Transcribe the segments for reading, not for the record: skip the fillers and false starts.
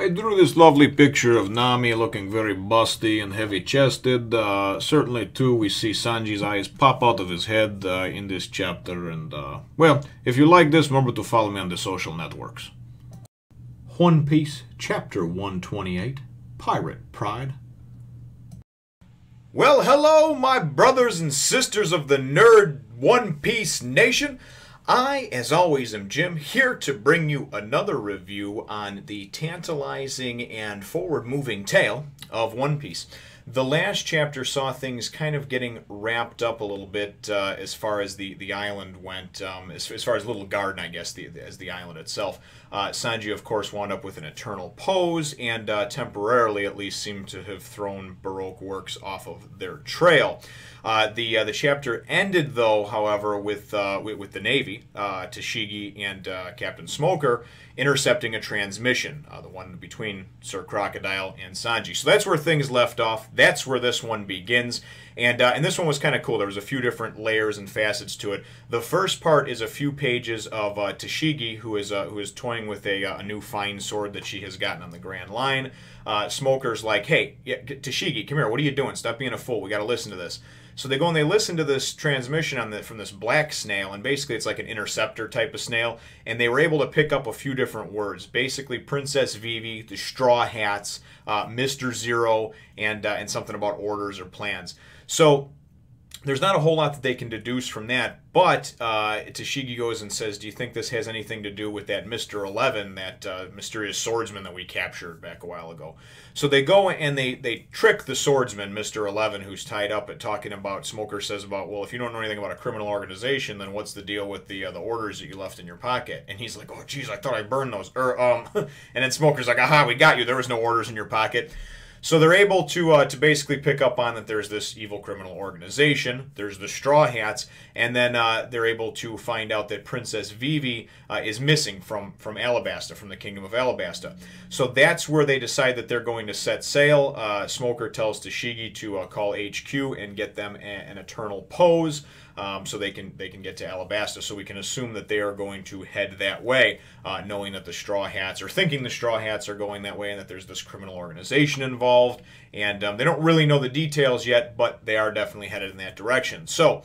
I drew this lovely picture of Nami looking very busty and heavy-chested. Certainly, too, we see Sanji's eyes pop out of his head in this chapter. And, well, if you like this, remember to follow me on the social networks. One Piece, Chapter 128, Pirate Pride. Well, hello, my brothers and sisters of the Nerd One Piece Nation. I, as always, am Jim, here to bring you another review on the tantalizing and forward-moving tale of One Piece. The last chapter saw things kind of getting wrapped up a little bit as far as the island went, as far as Little Garden, I guess, as the island itself. Sanji, of course, wound up with an eternal pose, and temporarily, at least, seemed to have thrown Baroque Works off of their trail. The chapter ended, though, however, with the Navy, Tashigi and Captain Smoker, intercepting a transmission, the one between Sir Crocodile and Sanji. So that's where things left off. That's where this one begins. And this one was kind of cool. There was a few different layers and facets to it. The first part is a few pages of Tashigi, who is toying with a new fine sword that she has gotten on the Grand Line. Smoker's like, hey, Tashigi, come here. What are you doing? Stop being a fool. We got to listen to this. So they go and they listen to this transmission from this black snail, and basically it's like an interceptor type of snail, and they were able to pick up a few different words. Basically, Princess Vivi, the Straw Hats, Mr. Zero, and something about orders or plans. So there's not a whole lot that they can deduce from that, but Tashigi goes and says, do you think this has anything to do with that Mr. 11, that mysterious swordsman that we captured back a while ago? So they go and they trick the swordsman, Mr. 11, who's tied up at talking about, Smoker says about, well, if you don't know anything about a criminal organization, then what's the deal with the orders that you left in your pocket? And he's like, oh, geez, I thought I burned those. And then Smoker's like, aha, we got you. There was no orders in your pocket. So they're able to basically pick up on that there's this evil criminal organization, there's the Straw Hats, and then they're able to find out that Princess Vivi is missing from Alabasta, from the Kingdom of Alabasta. So that's where they decide that they're going to set sail. Smoker tells Tashigi to call HQ and get them an eternal pose, so they can get to Alabasta. So we can assume that they are going to head that way, knowing that the Straw Hats, or thinking the Straw Hats are going that way, and that there's this criminal organization involved. And they don't really know the details yet, but they are definitely headed in that direction. So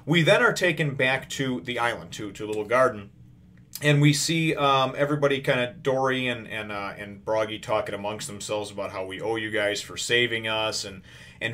we then are taken back to the island, to Little Garden, and we see everybody kind of, Dory and Broggy, talking amongst themselves about how we owe you guys for saving us, and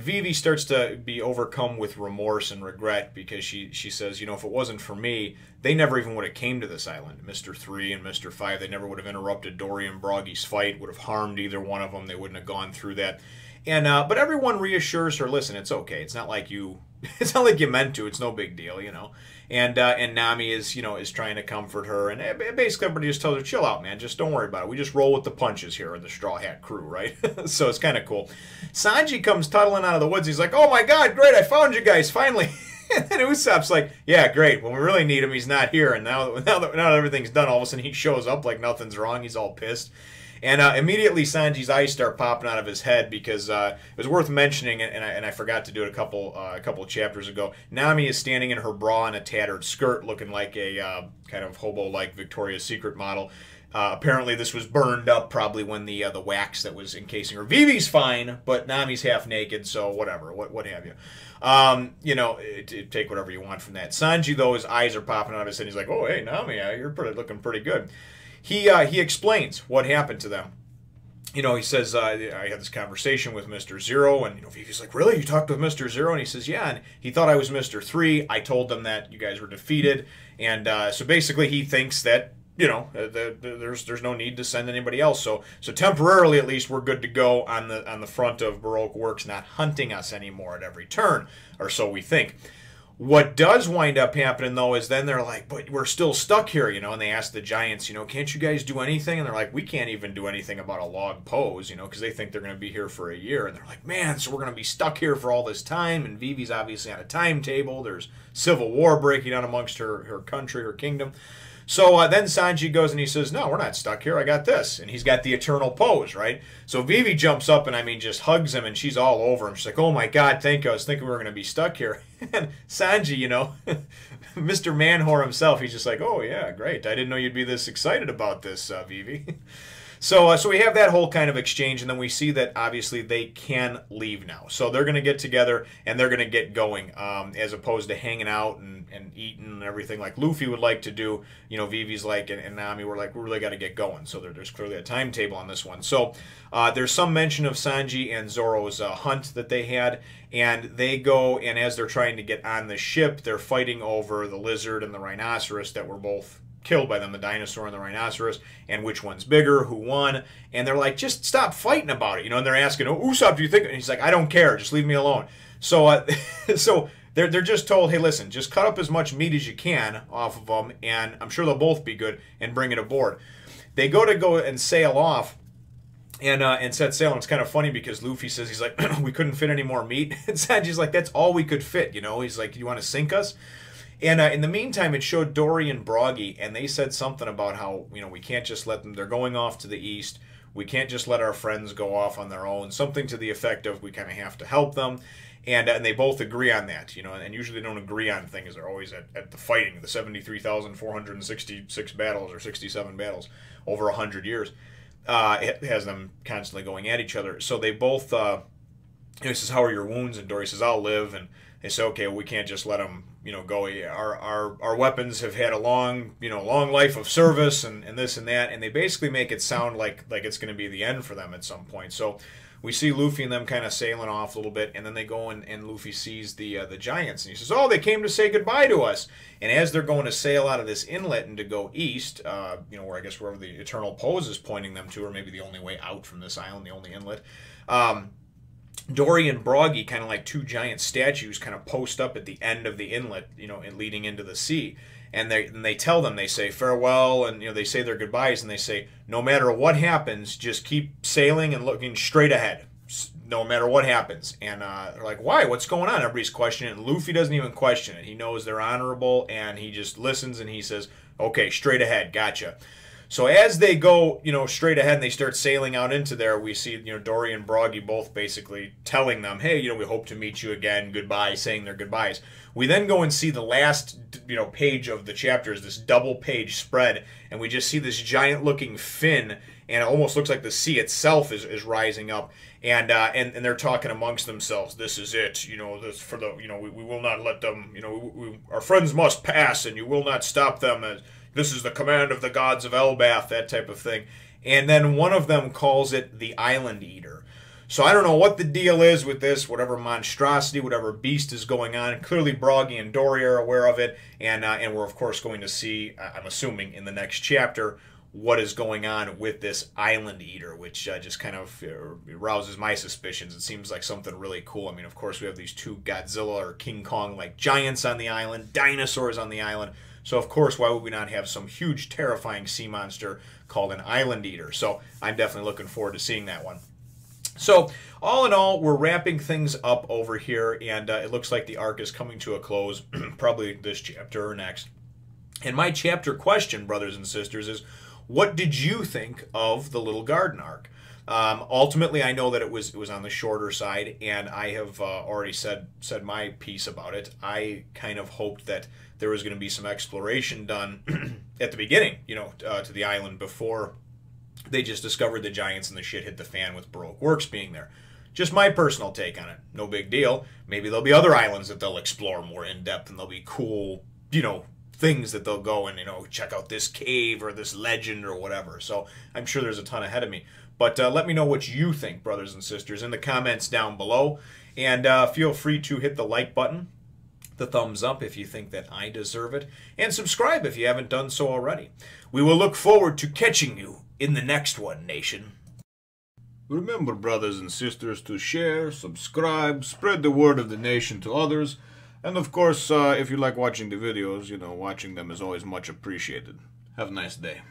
Vivi starts to be overcome with remorse and regret, because she says, you know, if it wasn't for me, they never even would have came to this island. Mr. 3 and Mr. 5, they never would have interrupted Dory and Broggy's fight, would have harmed either one of them. They wouldn't have gone through that. And but everyone reassures her, listen, it's okay. It's not like you meant to. It's no big deal, you know. And Nami is trying to comfort her, and basically everybody just tells her, chill out, man. Just don't worry about it. We just roll with the punches here in the Straw Hat crew, right? So it's kind of cool. Sanji comes toddling out of the woods. He's like, oh my God, great, I found you guys finally. And then Usopp's like, yeah, great. When we really need him, he's not here. And now that everything's done, all of a sudden he shows up like nothing's wrong. He's all pissed. And immediately Sanji's eyes start popping out of his head, because it was worth mentioning, and I forgot to do it a couple of chapters ago. Nami is standing in her bra and a tattered skirt, looking like a kind of hobo-like Victoria's Secret model. Apparently this was burned up probably when the wax that was encasing her. Vivi's fine, but Nami's half naked, so whatever, what have you. You know, take whatever you want from that. Sanji, though, his eyes are popping out of his head. He's like, oh, hey, Nami, you're looking pretty good. He explains what happened to them. You know, he says, I had this conversation with Mr. Zero, and, you know, Vivi's like, really? You talked with Mr. Zero? And he says, yeah, and he thought I was Mr. 3. I told them that you guys were defeated, and so basically he thinks that, you know, there's no need to send anybody else. So temporarily, at least, we're good to go on the front of Baroque Works, not hunting us anymore at every turn, or so we think. What does wind up happening, though, is then they're like, but we're still stuck here, you know, and they ask the giants, you know, can't you guys do anything? And they're like, we can't even do anything about a log pose, you know, because they think they're going to be here for a year. And they're like, man, so we're going to be stuck here for all this time. And Vivi's obviously on a timetable. There's civil war breaking out amongst her country, her kingdom. So then Sanji goes and he says, no, we're not stuck here. I got this. And he's got the eternal pose, right? So Vivi jumps up and, I mean, just hugs him, and she's all over him. She's like, oh, my God, thank you. I was thinking we were going to be stuck here. And Sanji, you know, Mr. Manwhore himself, he's just like, oh, yeah, great. I didn't know you'd be this excited about this, Vivi. So we have that whole kind of exchange, and then we see that obviously they can leave now. So they're going to get together and they're going to get going, as opposed to hanging out and eating and everything like Luffy would like to do. You know, Vivi's like, and Nami were like, we really got to get going. So there's clearly a timetable on this one. So there's some mention of Sanji and Zoro's hunt that they had, and they go, and as they're trying to get on the ship, they're fighting over the lizard and the rhinoceros that were both killed by them, the dinosaur and the rhinoceros, and which one's bigger, who won, and they're like, just stop fighting about it, you know, and they're asking, oh, Usopp, do you think, and he's like, I don't care, just leave me alone. So so they're just told, hey, listen, just cut up as much meat as you can off of them, and I'm sure they'll both be good, and bring it aboard. They go and sail off, and set sail, and it's kind of funny because Luffy says, he's like, we couldn't fit any more meat, and Sanji's like, that's all we could fit, you know, he's like, you want to sink us? And in the meantime, it showed Dory and Broggy, and they said something about how, you know, we can't just let them, they're going off to the east, we can't just let our friends go off on their own, something to the effect of we kind of have to help them, and they both agree on that, you know, and usually they don't agree on things, they're always at the fighting, the 73,466 battles, or 67 battles, over 100 years, it has them constantly going at each other, so they both, he says, how are your wounds, and Dory says, I'll live, and they say, okay, well, we can't just let them, you know, go. Our weapons have had a long life of service, and this and that, and they basically make it sound like it's going to be the end for them at some point. So we see Luffy and them kind of sailing off a little bit, and then they go and Luffy sees the giants, and he says, oh, they came to say goodbye to us. And as they're going to sail out of this inlet and to go east, you know, where I guess wherever the Eternal Pose is pointing them to, or maybe the only way out from this island, the only inlet, Dory and Broggy, kind of like two giant statues, kind of post up at the end of the inlet, you know, and leading into the sea. And they tell them, they say farewell, and, you know, they say their goodbyes, and they say, no matter what happens, just keep sailing and looking straight ahead, no matter what happens. And they're like, why? What's going on? Everybody's questioning it, and Luffy doesn't even question it. He knows they're honorable, and he just listens, and he says, okay, straight ahead, gotcha. So as they go, you know, straight ahead and they start sailing out into there, we see, you know, Dory and Broggy both basically telling them, hey, you know, we hope to meet you again, goodbye, saying their goodbyes. We then go and see the last, you know, page of the chapters, this double page spread, and we just see this giant looking fin, and it almost looks like the sea itself is rising up, and they're talking amongst themselves. This is it, you know, this for the, you know, we will not let them, you know, our friends must pass, and you will not stop them. This is the command of the gods of Alabasta, that type of thing. And then one of them calls it the Island Eater. So I don't know what the deal is with this, whatever monstrosity, whatever beast is going on. Clearly Broggy and Dory are aware of it, and we're of course going to see, I'm assuming, in the next chapter, what is going on with this Island Eater, which just kind of rouses my suspicions. It seems like something really cool. I mean, of course, we have these two Godzilla or King Kong-like giants on the island, dinosaurs on the island. So, of course, why would we not have some huge, terrifying sea monster called an Island Eater? So, I'm definitely looking forward to seeing that one. So, all in all, we're wrapping things up over here, and it looks like the arc is coming to a close, probably this chapter or next. And my chapter question, brothers and sisters, is what did you think of the Little Garden arc? Ultimately, I know that it was on the shorter side, and I have already said my piece about it. I kind of hoped that there was going to be some exploration done at the beginning, you know, to the island before they just discovered the giants and the shit hit the fan with Baroque Works being there. Just my personal take on it. No big deal. Maybe there'll be other islands that they'll explore more in depth, and there'll be cool, you know, things that they'll go and, you know, check out this cave or this legend or whatever. So I'm sure there's a ton ahead of me. But let me know what you think, brothers and sisters, in the comments down below. And feel free to hit the like button, the thumbs up if you think that I deserve it, and subscribe if you haven't done so already. We will look forward to catching you in the next one, nation. Remember, brothers and sisters, to share, subscribe, spread the word of the nation to others, and of course, if you like watching the videos, you know, watching them is always much appreciated. Have a nice day.